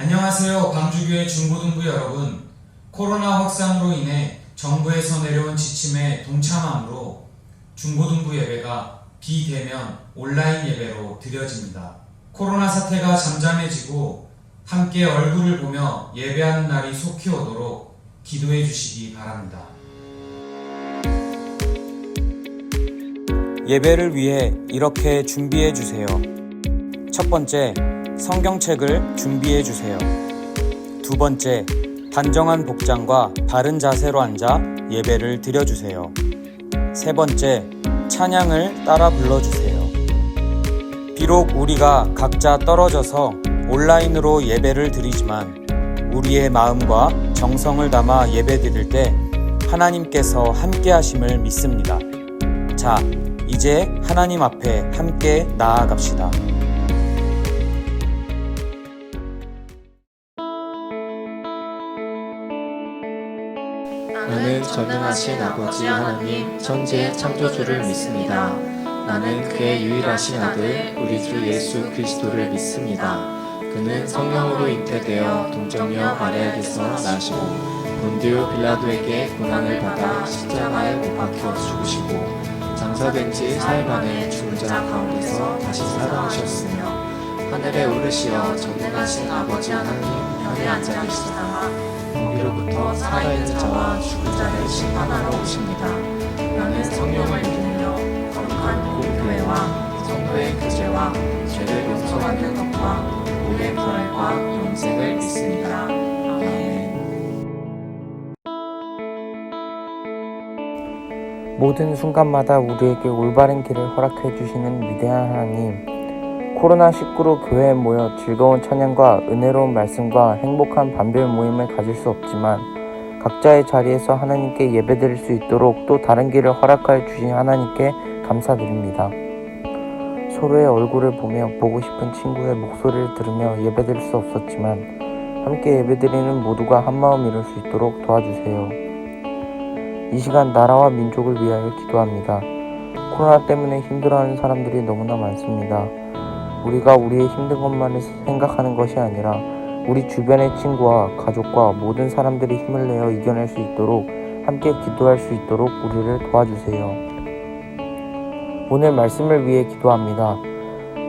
안녕하세요. 광주교회 중고등부 여러분. 코로나 확산으로 인해 정부에서 내려온 지침에 동참함으로 중고등부 예배가 비대면 온라인 예배로 드려집니다. 코로나 사태가 잠잠해지고 함께 얼굴을 보며 예배하는 날이 속히 오도록 기도해 주시기 바랍니다. 예배를 위해 이렇게 준비해 주세요. 첫 번째, 성경책을 준비해 주세요. 두 번째, 단정한 복장과 바른 자세로 앉아 예배를 드려주세요. 세 번째, 찬양을 따라 불러주세요. 비록 우리가 각자 떨어져서 온라인으로 예배를 드리지만 우리의 마음과 정성을 담아 예배 드릴 때 하나님께서 함께 하심을 믿습니다. 자, 이제 하나님 앞에 함께 나아갑시다. 나는 전능하신 아버지 하나님 천지의 창조주를 믿습니다. 나는 그의 유일하신 아들 우리 주 예수 그리스도를 믿습니다. 그는 성령으로 잉태되어 동정녀 마리아에게서 나시고 본디오 빌라도에게 고난을 받아 십자가에 못 박혀 죽으시고 장사된 지 사흘 만에 죽은 자 가운데서 다시 살아나셨으며 하늘에 오르시어 전능하신 아버지 하나님 편에 앉아 계시다가 거기로부터 살아있는 자와 죽은 자를 심판하러 오십니다. 나는 성령을 믿으며 거룩한 공교회와 성도의 교제와 죄를 용서하는 것과 우리의 부활과 영생을 믿습니다. 아멘. 모든 순간마다 우리에게 올바른 길을 허락해 주시는 위대한 하나님, 코로나19로 교회에 모여 즐거운 찬양과 은혜로운 말씀과 행복한 밤별 모임을 가질 수 없지만 각자의 자리에서 하나님께 예배드릴 수 있도록 또 다른 길을 허락하여 주신 하나님께 감사드립니다. 서로의 얼굴을 보며 보고 싶은 친구의 목소리를 들으며 예배드릴 수 없었지만 함께 예배드리는 모두가 한마음 이룰 수 있도록 도와주세요. 이 시간 나라와 민족을 위하여 기도합니다. 코로나 때문에 힘들어하는 사람들이 너무나 많습니다. 우리가 우리의 힘든 것만을 생각하는 것이 아니라 우리 주변의 친구와 가족과 모든 사람들이 힘을 내어 이겨낼 수 있도록 함께 기도할 수 있도록 우리를 도와주세요. 오늘 말씀을 위해 기도합니다.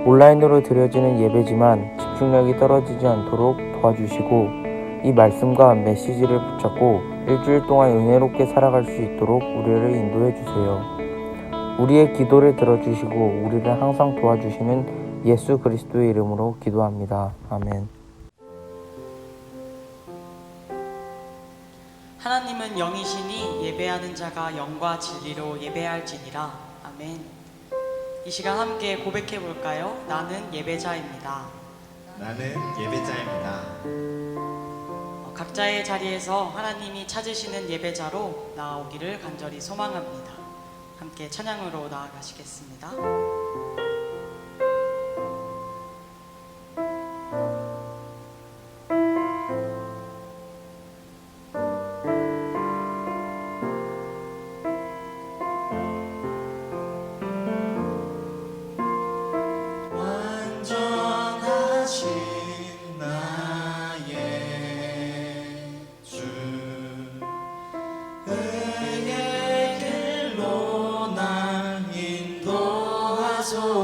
온라인으로 드려지는 예배지만 집중력이 떨어지지 않도록 도와주시고 이 말씀과 메시지를 붙잡고 일주일 동안 은혜롭게 살아갈 수 있도록 우리를 인도해 주세요. 우리의 기도를 들어주시고 우리를 항상 도와주시는 예수 그리스도의 이름으로 기도합니다. 아멘. 하나님은 영이시니 예배하는 자가 영과 진리로 예배할지니라. 아멘. 이 시간 함께 고백해 볼까요? 나는 예배자입니다. 나는 예배자입니다. 각자의 자리에서 하나님이 찾으시는 예배자로 나아오기를 간절히 소망합니다. 함께 찬양으로 나아가시겠습니다. 완전하신 나의 주 그의 길로 날 인도하소서.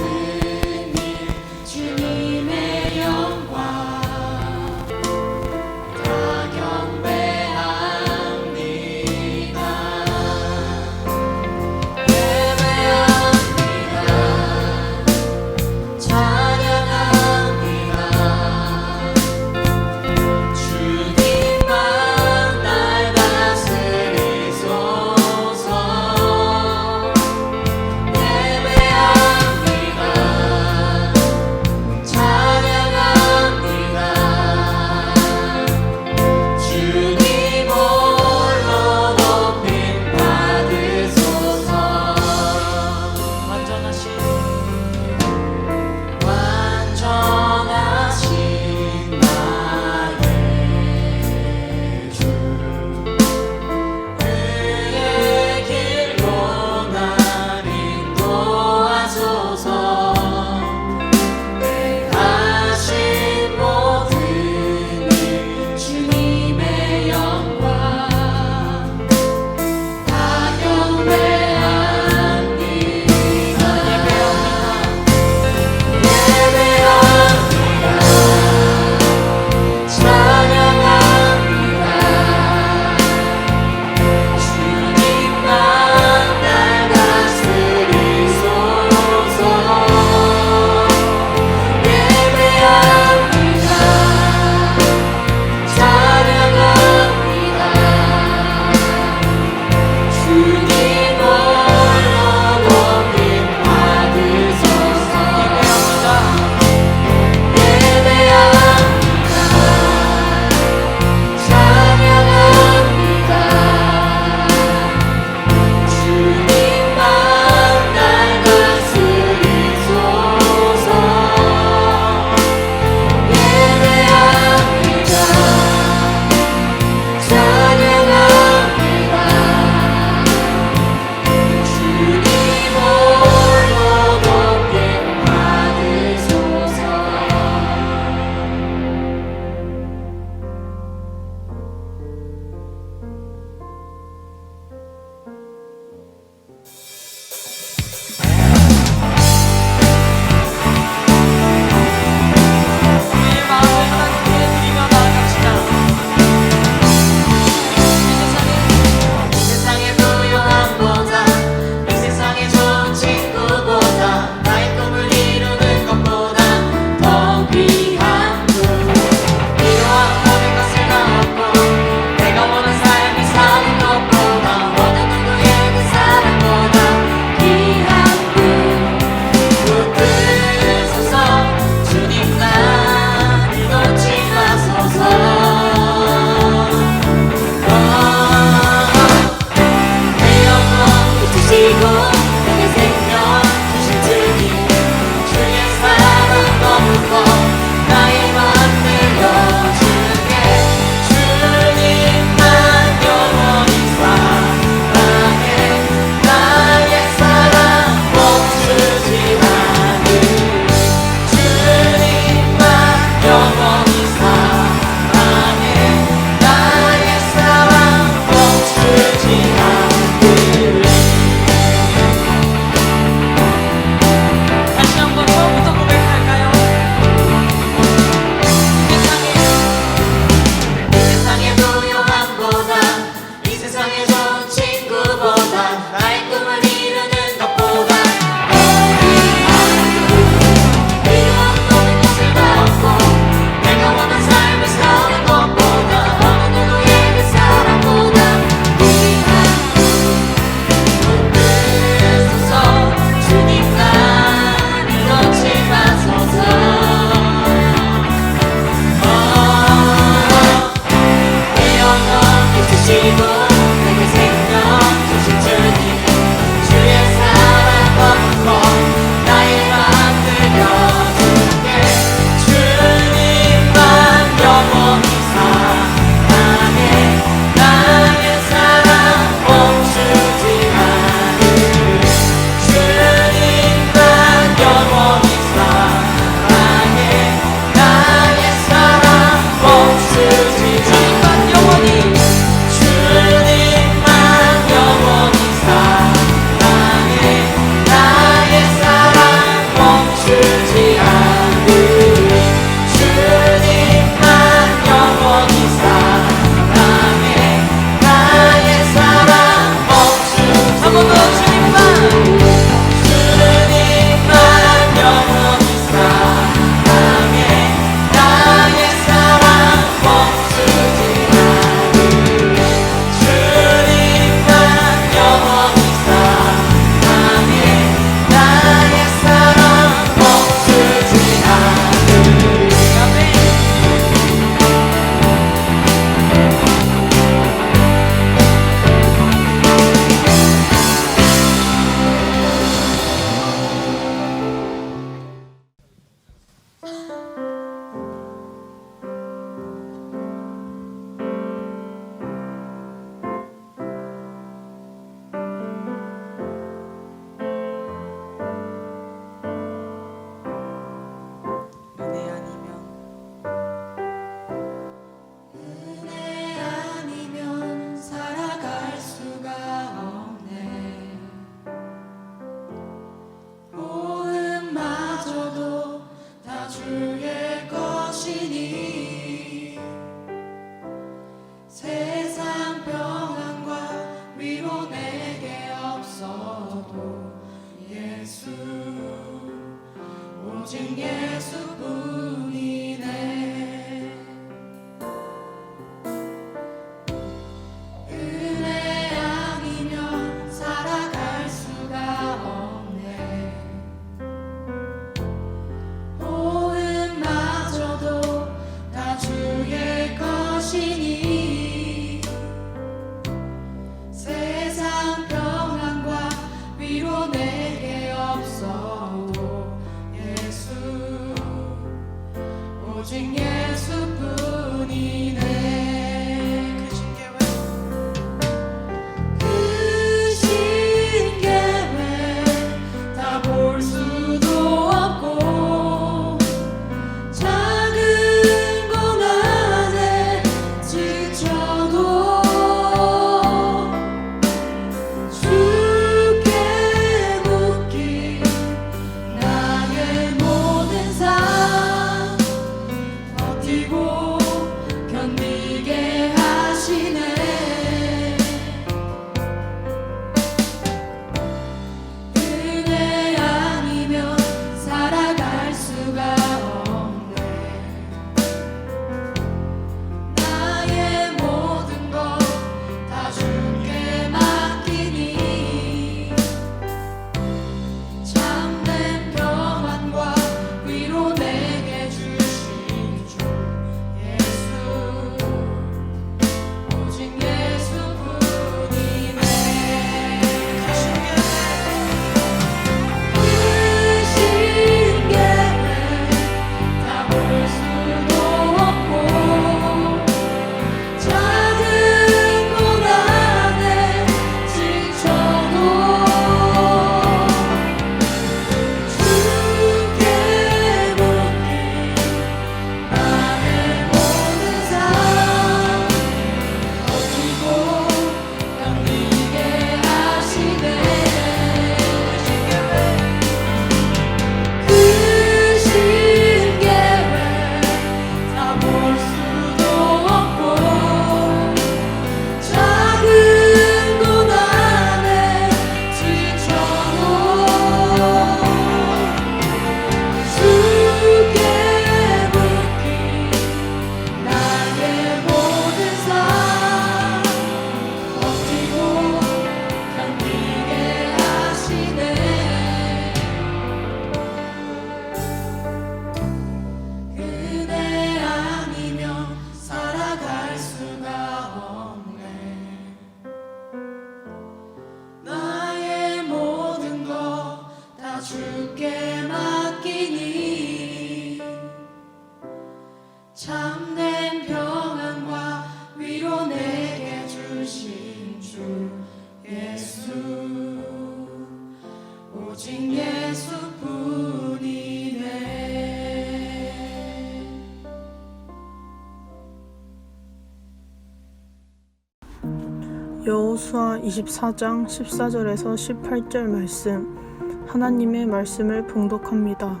여호수아 24장 14절에서 18절 말씀. 하나님의 말씀을 봉독합니다.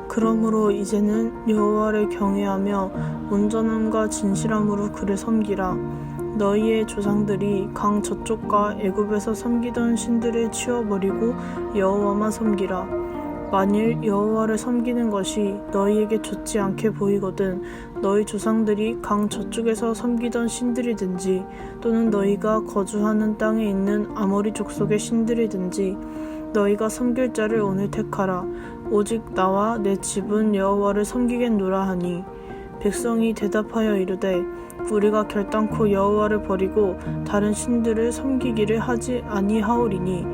그러므로 이제는 여호와를 경외하며 온전함과 진실함으로 그를 섬기라. 너희의 조상들이 강 저쪽과 애굽에서 섬기던 신들을 치워버리고 여호와만 섬기라. 만일 여호와를 섬기는 것이 너희에게 좋지 않게 보이거든 너희 조상들이 강 저쪽에서 섬기던 신들이든지 또는 너희가 거주하는 땅에 있는 아모리 족속의 신들이든지 너희가 섬길 자를 오늘 택하라. 오직 나와 내 집은 여호와를 섬기겠노라 하니 백성이 대답하여 이르되 우리가 결단코 여호와를 버리고 다른 신들을 섬기기를 하지 아니하오리니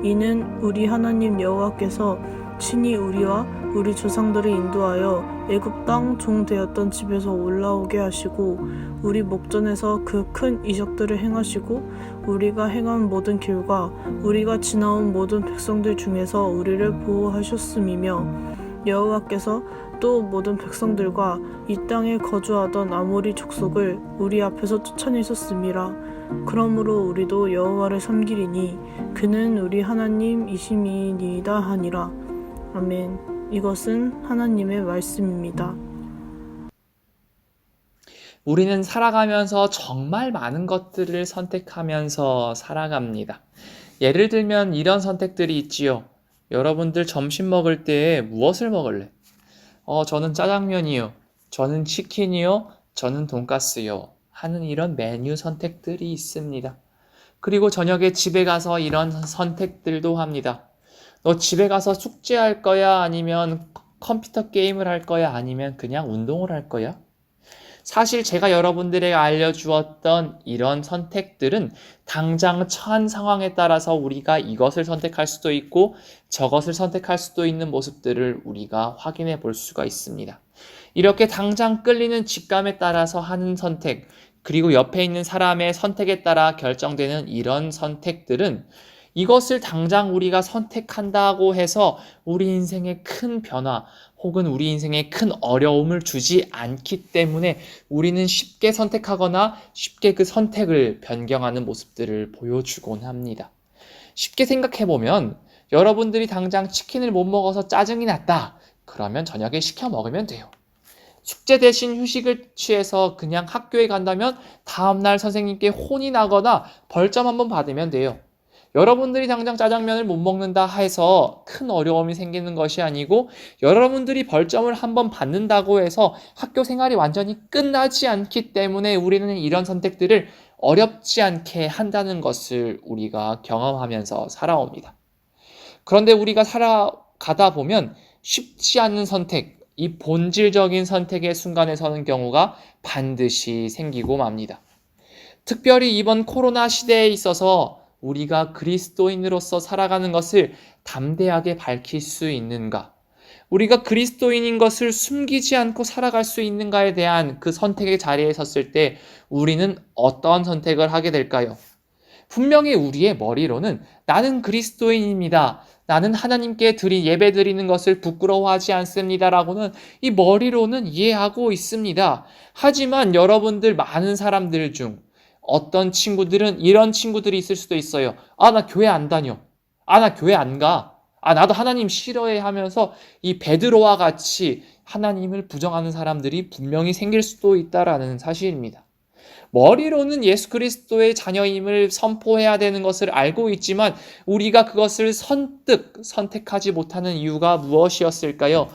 이는 우리 하나님 여호와께서 친히 우리와 우리 조상들을 인도하여 애굽 땅 종 되었던 집에서 올라오게 하시고 우리 목전에서 그 큰 이적들을 행하시고 우리가 행한 모든 길과 우리가 지나온 모든 백성들 중에서 우리를 보호하셨음이며 여호와께서 또 모든 백성들과 이 땅에 거주하던 아모리 족속을 우리 앞에서 쫓아내셨음이라. 그러므로 우리도 여호와를 섬기리니 그는 우리 하나님이심이니이다 하니라. 아멘. 이것은 하나님의 말씀입니다. 우리는 살아가면서 정말 많은 것들을 선택하면서 살아갑니다. 예를 들면 이런 선택들이 있지요. 여러분들 점심 먹을 때 무엇을 먹을래? 저는 짜장면이요. 저는 치킨이요. 저는 돈가스요. 하는 이런 메뉴 선택들이 있습니다. 그리고 저녁에 집에 가서 이런 선택들도 합니다. 너 집에 가서 숙제할 거야? 아니면 컴퓨터 게임을 할 거야? 아니면 그냥 운동을 할 거야? 사실 제가 여러분들에게 알려주었던 이런 선택들은 당장 처한 상황에 따라서 우리가 이것을 선택할 수도 있고 저것을 선택할 수도 있는 모습들을 우리가 확인해 볼 수가 있습니다. 이렇게 당장 끌리는 직감에 따라서 하는 선택, 그리고 옆에 있는 사람의 선택에 따라 결정되는 이런 선택들은 이것을 당장 우리가 선택한다고 해서 우리 인생에 큰 변화 혹은 우리 인생에 큰 어려움을 주지 않기 때문에 우리는 쉽게 선택하거나 쉽게 그 선택을 변경하는 모습들을 보여주곤 합니다. 쉽게 생각해보면 여러분들이 당장 치킨을 못 먹어서 짜증이 났다. 그러면 저녁에 시켜 먹으면 돼요. 숙제 대신 휴식을 취해서 그냥 학교에 간다면 다음날 선생님께 혼이 나거나 벌점 한번 받으면 돼요. 여러분들이 당장 짜장면을 못 먹는다 해서 큰 어려움이 생기는 것이 아니고 여러분들이 벌점을 한번 받는다고 해서 학교 생활이 완전히 끝나지 않기 때문에 우리는 이런 선택들을 어렵지 않게 한다는 것을 우리가 경험하면서 살아옵니다. 그런데 우리가 살아가다 보면 쉽지 않은 선택, 이 본질적인 선택의 순간에 서는 경우가 반드시 생기고 맙니다. 특별히 이번 코로나 시대에 있어서 우리가 그리스도인으로서 살아가는 것을 담대하게 밝힐 수 있는가? 우리가 그리스도인인 것을 숨기지 않고 살아갈 수 있는가에 대한 그 선택의 자리에 섰을 때 우리는 어떤 선택을 하게 될까요? 분명히 우리의 머리로는 나는 그리스도인입니다. 나는 하나님께 예배 드리는 것을 부끄러워하지 않습니다라고는 이 머리로는 이해하고 있습니다. 하지만 여러분들 많은 사람들 중 어떤 친구들은 이런 친구들이 있을 수도 있어요. 나 교회 안 다녀. 나 교회 안 가. 나도 하나님 싫어해 하면서 이 베드로와 같이 하나님을 부정하는 사람들이 분명히 생길 수도 있다라는 사실입니다. 머리로는 예수 그리스도의 자녀임을 선포해야 되는 것을 알고 있지만 우리가 그것을 선뜻 선택하지 못하는 이유가 무엇이었을까요?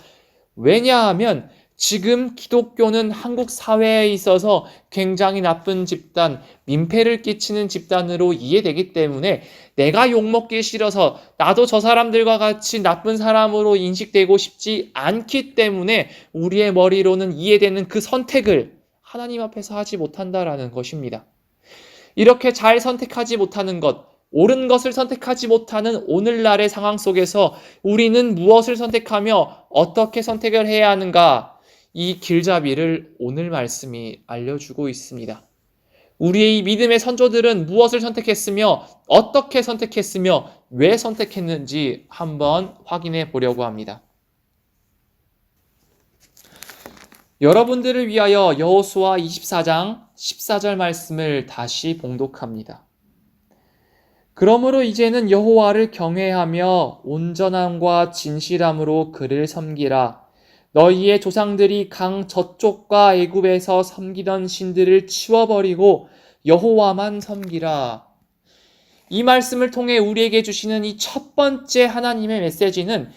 왜냐하면 지금 기독교는 한국 사회에 있어서 굉장히 나쁜 집단, 민폐를 끼치는 집단으로 이해되기 때문에 내가 욕먹기 싫어서 나도 저 사람들과 같이 나쁜 사람으로 인식되고 싶지 않기 때문에 우리의 머리로는 이해되는 그 선택을 하나님 앞에서 하지 못한다라는 것입니다. 이렇게 잘 선택하지 못하는 것, 옳은 것을 선택하지 못하는 오늘날의 상황 속에서 우리는 무엇을 선택하며 어떻게 선택을 해야 하는가? 이 길잡이를 오늘 말씀이 알려주고 있습니다. 우리의 이 믿음의 선조들은 무엇을 선택했으며 어떻게 선택했으며 왜 선택했는지 한번 확인해 보려고 합니다. 여러분들을 위하여 여호수아 24장 14절 말씀을 다시 봉독합니다. 그러므로 이제는 여호와를 경외하며 온전함과 진실함으로 그를 섬기라. 너희의 조상들이 강 저쪽과 애굽에서 섬기던 신들을 치워버리고 여호와만 섬기라. 이 말씀을 통해 우리에게 주시는 이 첫 번째 하나님의 메시지는,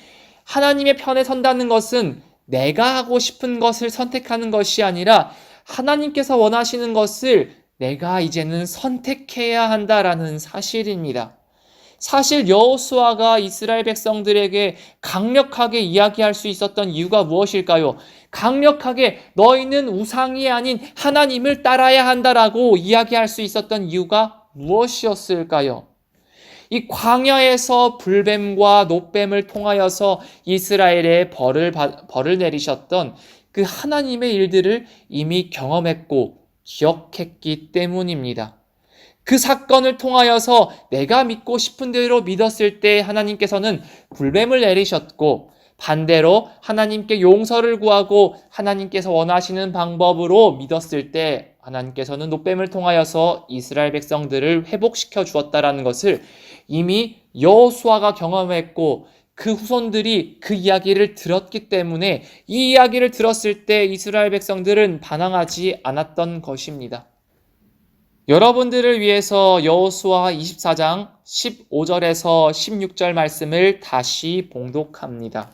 하나님의 편에 선다는 것은 내가 하고 싶은 것을 선택하는 것이 아니라 하나님께서 원하시는 것을 내가 이제는 선택해야 한다라는 사실입니다. 사실 여호수아가 이스라엘 백성들에게 강력하게 이야기할 수 있었던 이유가 무엇일까요? 강력하게 너희는 우상이 아닌 하나님을 따라야 한다라고 이야기할 수 있었던 이유가 무엇이었을까요? 이 광야에서 불뱀과 노뱀을 통하여서 이스라엘에 벌을 내리셨던 그 하나님의 일들을 이미 경험했고 기억했기 때문입니다. 그 사건을 통하여서 내가 믿고 싶은 대로 믿었을 때 하나님께서는 불뱀을 내리셨고, 반대로 하나님께 용서를 구하고 하나님께서 원하시는 방법으로 믿었을 때 하나님께서는 노뱀을 통하여서 이스라엘 백성들을 회복시켜 주었다라는 것을 이미 여호수아가 경험했고, 그 후손들이 그 이야기를 들었기 때문에 이 이야기를 들었을 때 이스라엘 백성들은 반항하지 않았던 것입니다. 여러분들을 위해서 여호수아 24장 15절에서 16절 말씀을 다시 봉독합니다.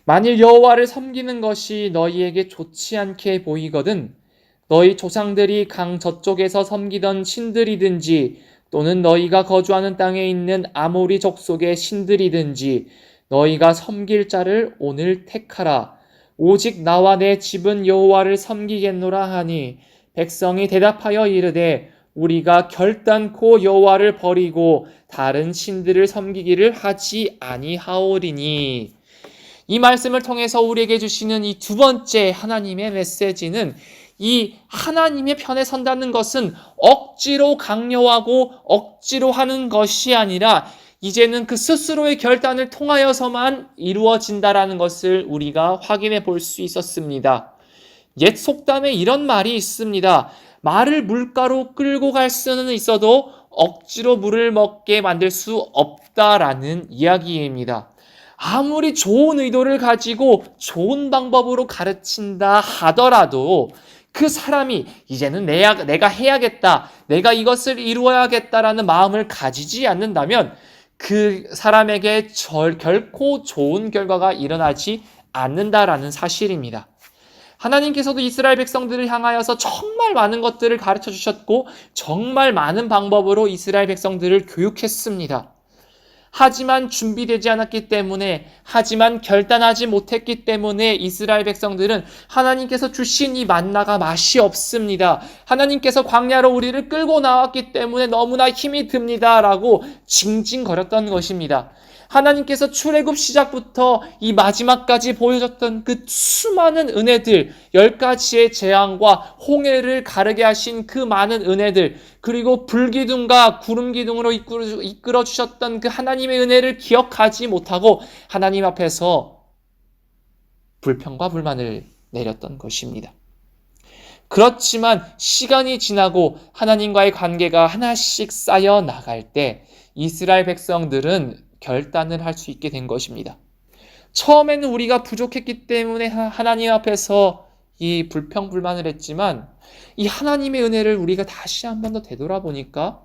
만일 여호와를 섬기는 것이 너희에게 좋지 않게 보이거든 너희 조상들이 강 저쪽에서 섬기던 신들이든지 또는 너희가 거주하는 땅에 있는 아모리 족속의 신들이든지 너희가 섬길 자를 오늘 택하라. 오직 나와 내 집은 여호와를 섬기겠노라 하니 백성이 대답하여 이르되 우리가 결단코 여호와를 버리고 다른 신들을 섬기기를 하지 아니하오리니. 이 말씀을 통해서 우리에게 주시는 이 두 번째 하나님의 메시지는, 이 하나님의 편에 선다는 것은 억지로 강요하고 억지로 하는 것이 아니라 이제는 그 스스로의 결단을 통하여서만 이루어진다라는 것을 우리가 확인해 볼 수 있었습니다. 옛 속담에 이런 말이 있습니다. 말을 물가로 끌고 갈 수는 있어도 억지로 물을 먹게 만들 수 없다라는 이야기입니다. 아무리 좋은 의도를 가지고 좋은 방법으로 가르친다 하더라도 그 사람이 이제는 내가 해야겠다, 내가 이것을 이루어야겠다라는 마음을 가지지 않는다면 그 사람에게 결코 좋은 결과가 일어나지 않는다라는 사실입니다. 하나님께서도 이스라엘 백성들을 향하여서 정말 많은 것들을 가르쳐 주셨고 정말 많은 방법으로 이스라엘 백성들을 교육했습니다. 하지만 준비되지 않았기 때문에, 하지만 결단하지 못했기 때문에 이스라엘 백성들은 하나님께서 주신 이 만나가 맛이 없습니다. 하나님께서 광야로 우리를 끌고 나왔기 때문에 너무나 힘이 듭니다라고 징징거렸던 것입니다. 하나님께서 출애굽 시작부터 이 마지막까지 보여줬던 그 수많은 은혜들, 10가지의 재앙과 홍해를 가르게 하신 그 많은 은혜들, 그리고 불기둥과 구름기둥으로 이끌어 주셨던 그 하나님의 은혜를 기억하지 못하고 하나님 앞에서 불평과 불만을 내렸던 것입니다. 그렇지만 시간이 지나고 하나님과의 관계가 하나씩 쌓여 나갈 때 이스라엘 백성들은 결단을 할 수 있게 된 것입니다. 처음에는 우리가 부족했기 때문에 하나님 앞에서 이 불평불만을 했지만 이 하나님의 은혜를 우리가 다시 한 번 더 되돌아보니까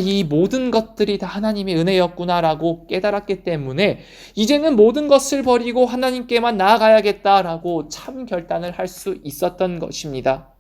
이 모든 것들이 다 하나님의 은혜였구나라고 깨달았기 때문에 이제는 모든 것을 버리고 하나님께만 나아가야겠다라고 참 결단을 할 수 있었던 것입니다.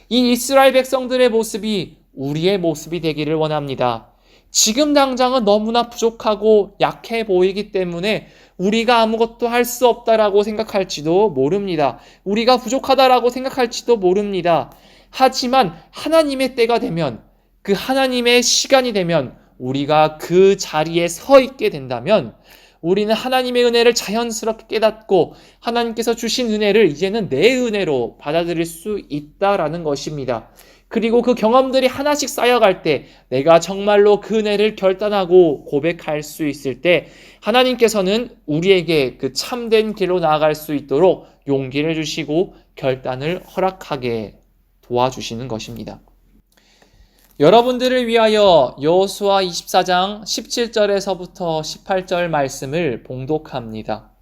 이 이스라엘 백성들의 모습이 우리의 모습이 되기를 원합니다. 지금 당장은 너무나 부족하고 약해 보이기 때문에 우리가 아무것도 할 수 없다라고 생각할지도 모릅니다. 우리가 부족하다라고 생각할지도 모릅니다. 하지만 하나님의 때가 되면, 그 하나님의 시간이 되면 우리가 그 자리에 서 있게 된다면 우리는 하나님의 은혜를 자연스럽게 깨닫고 하나님께서 주신 은혜를 이제는 내 은혜로 받아들일 수 있다라는 것입니다. 그리고 그 경험들이 하나씩 쌓여갈 때 내가 정말로 그 은혜를 결단하고 고백할 수 있을 때 하나님께서는 우리에게 그 참된 길로 나아갈 수 있도록 용기를 주시고 결단을 허락하게 도와주시는 것입니다. 여러분들을 위하여 여호수아 24장 17절에서부터 18절 말씀을 봉독합니다.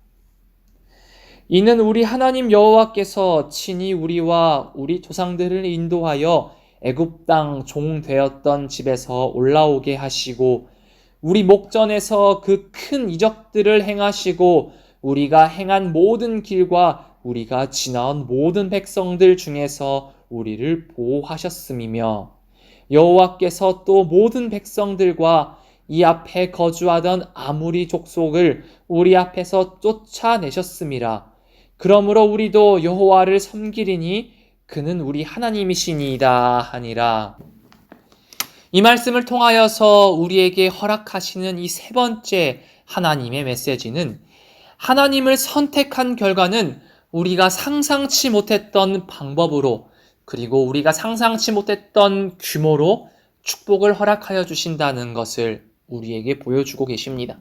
이는 우리 하나님 여호와께서 친히 우리와 우리 조상들을 인도하여 애굽 땅 종 되었던 집에서 올라오게 하시고 우리 목전에서 그 큰 이적들을 행하시고 우리가 행한 모든 길과 우리가 지나온 모든 백성들 중에서 우리를 보호하셨음이며 여호와께서 또 모든 백성들과 이 앞에 거주하던 아무리 족속을 우리 앞에서 쫓아내셨음이라. 그러므로 우리도 여호와를 섬기리니 그는 우리 하나님이시니이다 하니라. 이 말씀을 통하여서 우리에게 허락하시는 이 세 번째 하나님의 메시지는 하나님을 선택한 결과는 우리가 상상치 못했던 방법으로 그리고 우리가 상상치 못했던 규모로 축복을 허락하여 주신다는 것을 우리에게 보여주고 계십니다.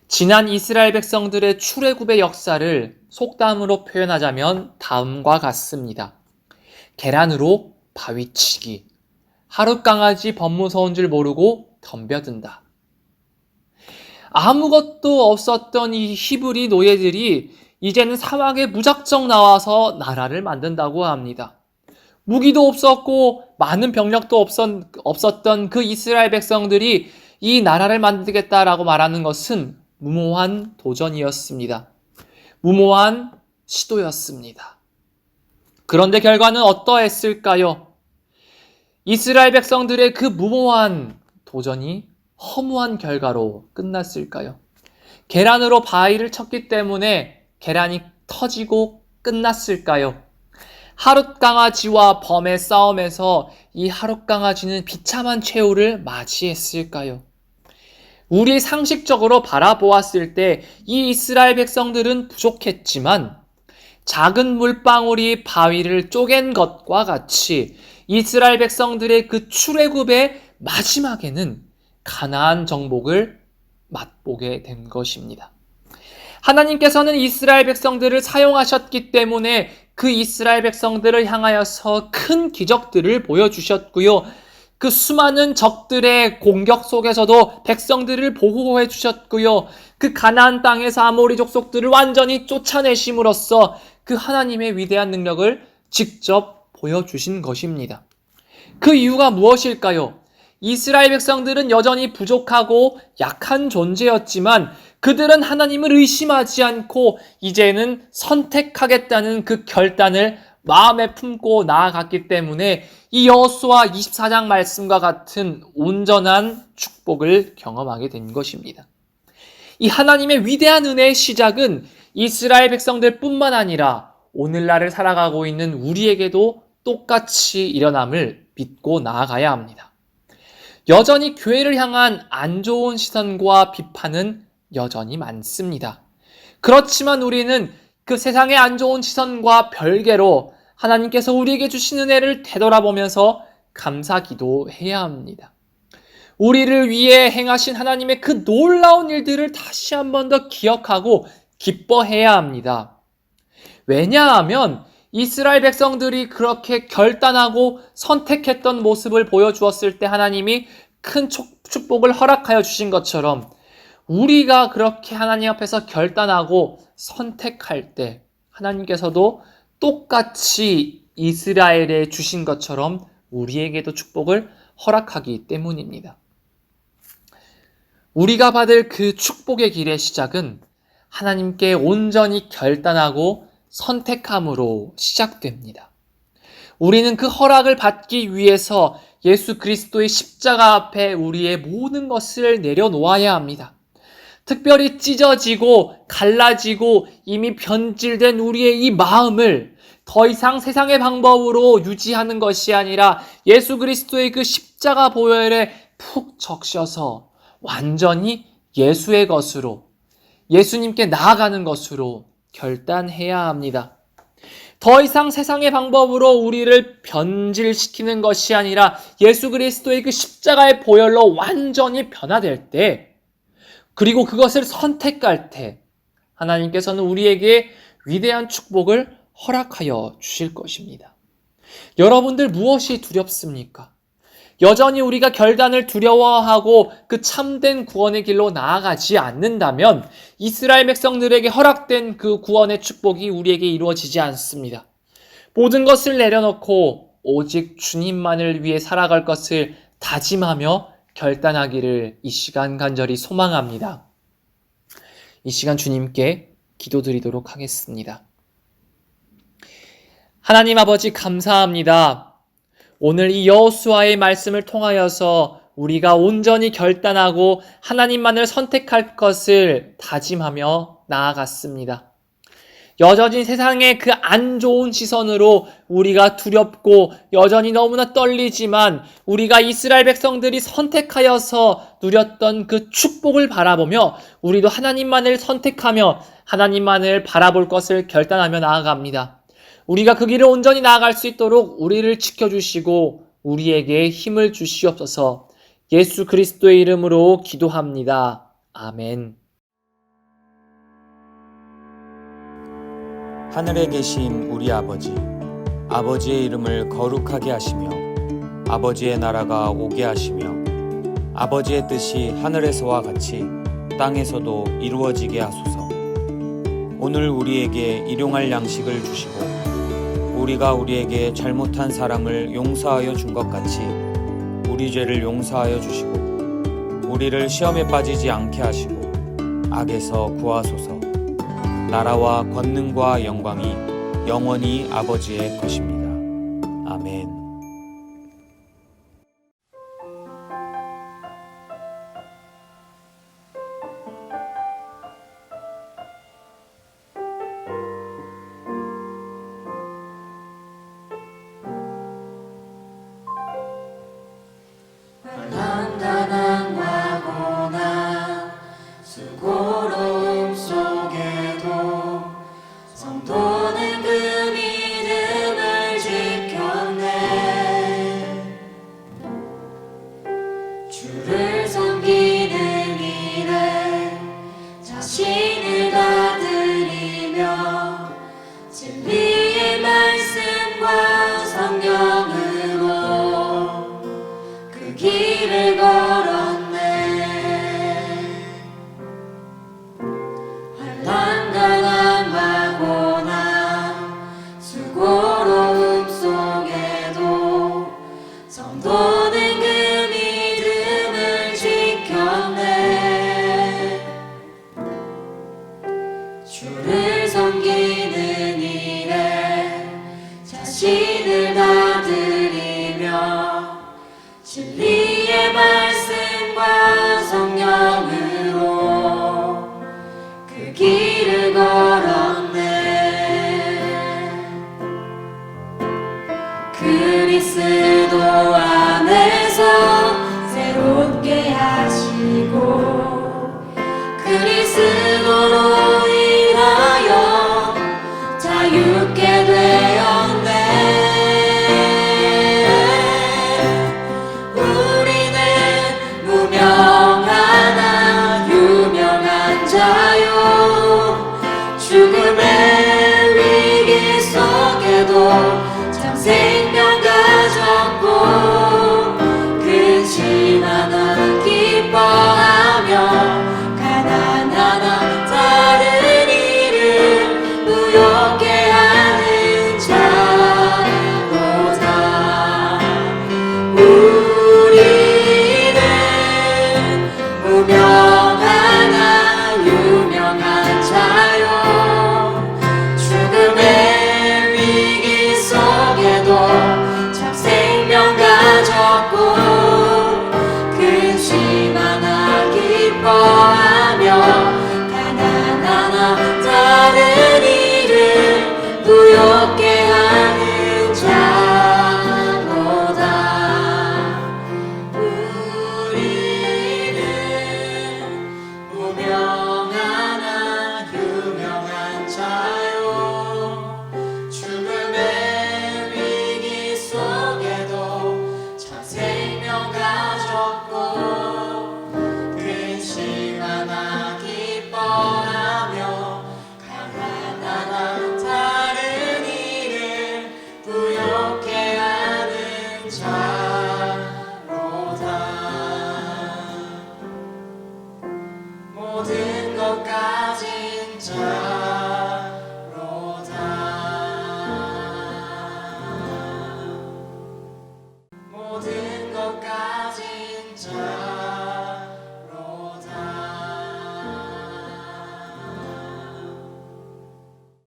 지난 이스라엘 백성들의 출애굽의 역사를 속담으로 표현하자면 다음과 같습니다. 계란으로 바위치기, 하룻강아지 법무서운 줄 모르고 덤벼든다. 아무것도 없었던 이 히브리 노예들이 이제는 사막에 무작정 나와서 나라를 만든다고 합니다. 무기도 없었고 많은 병력도 없었던 그 이스라엘 백성들이 이 나라를 만들겠다라고 말하는 것은 무모한 도전이었습니다. 무모한 시도였습니다. 그런데 결과는 어떠했을까요? 이스라엘 백성들의 그 무모한 도전이 허무한 결과로 끝났을까요? 계란으로 바위를 쳤기 때문에 계란이 터지고 끝났을까요? 하룻강아지와 범의 싸움에서 이 하룻강아지는 비참한 최후를 맞이했을까요? 우리 상식적으로 바라보았을 때 이 이스라엘 백성들은 부족했지만 작은 물방울이 바위를 쪼갠 것과 같이 이스라엘 백성들의 그 출애굽의 마지막에는 가나안 정복을 맛보게 된 것입니다. 하나님께서는 이스라엘 백성들을 사용하셨기 때문에 그 이스라엘 백성들을 향하여서 큰 기적들을 보여주셨고요. 그 수많은 적들의 공격 속에서도 백성들을 보호해 주셨고요. 그 가나안 땅에서 아모리 족속들을 완전히 쫓아내심으로써 그 하나님의 위대한 능력을 직접 보여주신 것입니다. 그 이유가 무엇일까요? 이스라엘 백성들은 여전히 부족하고 약한 존재였지만 그들은 하나님을 의심하지 않고 이제는 선택하겠다는 그 결단을 마음에 품고 나아갔기 때문에 이 여호수아 24장 말씀과 같은 온전한 축복을 경험하게 된 것입니다. 이 하나님의 위대한 은혜의 시작은 이스라엘 백성들뿐만 아니라 오늘날을 살아가고 있는 우리에게도 똑같이 일어남을 믿고 나아가야 합니다. 여전히 교회를 향한 안 좋은 시선과 비판은 여전히 많습니다. 그렇지만 우리는 그 세상의 안 좋은 시선과 별개로 하나님께서 우리에게 주신 은혜를 되돌아보면서 감사 기도해야 합니다. 우리를 위해 행하신 하나님의 그 놀라운 일들을 다시 한 번 더 기억하고 기뻐해야 합니다. 왜냐하면 이스라엘 백성들이 그렇게 결단하고 선택했던 모습을 보여주었을 때 하나님이 큰 축복을 허락하여 주신 것처럼 우리가 그렇게 하나님 앞에서 결단하고 선택할 때 하나님께서도 똑같이 이스라엘에 주신 것처럼 우리에게도 축복을 허락하기 때문입니다. 우리가 받을 그 축복의 길의 시작은 하나님께 온전히 결단하고 선택함으로 시작됩니다. 우리는 그 허락을 받기 위해서 예수 그리스도의 십자가 앞에 우리의 모든 것을 내려놓아야 합니다. 특별히 찢어지고 갈라지고 이미 변질된 우리의 이 마음을 더 이상 세상의 방법으로 유지하는 것이 아니라 예수 그리스도의 그 십자가 보혈에 푹 적셔서 완전히 예수의 것으로, 예수님께 나아가는 것으로 결단해야 합니다. 더 이상 세상의 방법으로 우리를 변질시키는 것이 아니라 예수 그리스도의 그 십자가의 보혈로 완전히 변화될 때, 그리고 그것을 선택할 때 하나님께서는 우리에게 위대한 축복을 허락하여 주실 것입니다. 여러분들 무엇이 두렵습니까? 여전히 우리가 결단을 두려워하고 그 참된 구원의 길로 나아가지 않는다면 이스라엘 백성들에게 허락된 그 구원의 축복이 우리에게 이루어지지 않습니다. 모든 것을 내려놓고 오직 주님만을 위해 살아갈 것을 다짐하며 결단하기를 이 시간 간절히 소망합니다. 이 시간 주님께 기도드리도록 하겠습니다. 하나님 아버지 감사합니다. 오늘 이 여호수아의 말씀을 통하여서 우리가 온전히 결단하고 하나님만을 선택할 것을 다짐하며 나아갔습니다. 여전히 세상의 그 안 좋은 시선으로 우리가 두렵고 여전히 너무나 떨리지만 우리가 이스라엘 백성들이 선택하여서 누렸던 그 축복을 바라보며 우리도 하나님만을 선택하며 하나님만을 바라볼 것을 결단하며 나아갑니다. 우리가 그 길을 온전히 나아갈 수 있도록 우리를 지켜주시고 우리에게 힘을 주시옵소서. 예수 그리스도의 이름으로 기도합니다. 아멘. 하늘에 계신 우리 아버지, 아버지의 이름을 거룩하게 하시며 아버지의 나라가 오게 하시며 아버지의 뜻이 하늘에서와 같이 땅에서도 이루어지게 하소서. 오늘 우리에게 일용할 양식을 주시고 우리가 우리에게 잘못한 사람을 용서하여 준 것 같이 우리 죄를 용서하여 주시고 우리를 시험에 빠지지 않게 하시고 악에서 구하소서. 나라와 권능과 영광이 영원히 아버지의 것입니다. 아멘. 단단함과 고난 수고로움 속에도 성도는 그 믿음을 지켰네. 주를 섬기는 일에 자신을 다 드리며 진리의 말씀과 성령으로 그 길을 걸었네. 환난 가난과 고난 수고로움 속에도 성도는 그 믿음을 지켰네. 주를 섬기는 일에 자신을 다 드리며 진리의 말씀과 성령으로 그 길을 걸었네. 그리스도 안에서 새롭게 하시고 그리스도로 인하여 자유케 되었네. 죽음의 위기 속에도 창세